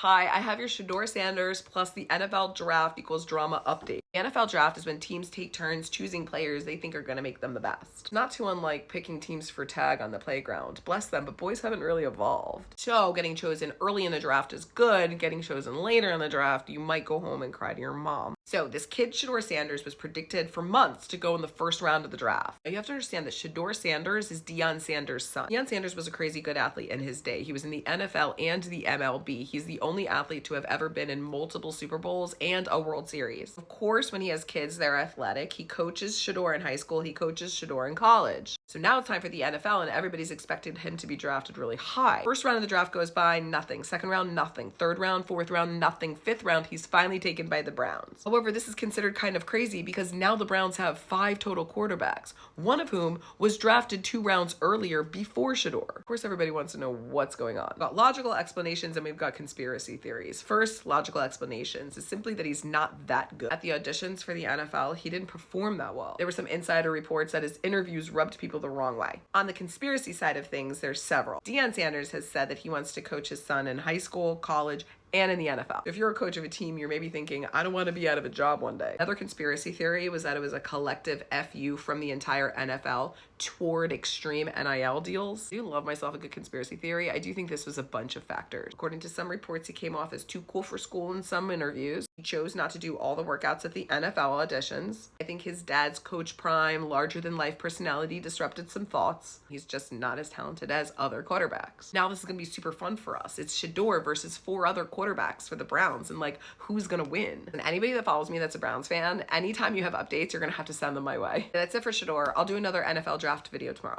Hi, I have your Shedeur Sanders plus the NFL draft equals drama update. The NFL draft is when teams take turns choosing players they think are going to make them the best. Not too unlike picking teams for tag on the playground. Bless them, but boys haven't really evolved. So getting chosen early in the draft is good. Getting chosen later in the draft, you might go home and cry to your mom. So this kid, Shedeur Sanders, was predicted for months to go in the first round of the draft. Now you have to understand that Shedeur Sanders is Deion Sanders' son. Deion Sanders was a crazy good athlete in his day. He was in the NFL and the MLB. He's the only athlete to have ever been in multiple Super Bowls and a World Series. Of course, when he has kids, they're athletic. He coaches Shedeur in high school. He coaches Shedeur in college. So now it's time for the NFL, and everybody's expected him to be drafted really high. First round of the draft goes by, nothing. Second round, nothing. Third round, fourth round, nothing. Fifth round, he's finally taken by the Browns. However, this is considered kind of crazy because now the Browns have 5 total quarterbacks, one of whom was drafted 2 rounds earlier before Shedeur. Of course, everybody wants to know what's going on. We've got logical explanations and we've got conspiracy theories. First, logical explanations is simply that he's not that good. At the auditions for the NFL, he didn't perform that well. There were some insider reports that his interviews rubbed people the wrong way. On the conspiracy side of things, there's several. Deion Sanders has said that he wants to coach his son in high school, college, and in the NFL. If you're a coach of a team, you're maybe thinking, I don't want to be out of a job one day. Another conspiracy theory was that it was a collective FU from the entire NFL toward extreme NIL deals. I do love myself a good conspiracy theory. I do think this was a bunch of factors. According to some reports, he came off as too cool for school in some interviews. He chose not to do all the workouts at the NFL auditions. I think his dad's Coach Prime, larger-than-life personality disrupted some thoughts. He's just not as talented as other quarterbacks. Now this is going to be super fun for us. It's Shedeur versus 4 other quarterbacks for the Browns, and like, who's gonna win? And anybody that follows me that's a Browns fan, anytime you have updates, you're gonna have to send them my way. That's it for Shedeur. I'll do another NFL draft video tomorrow.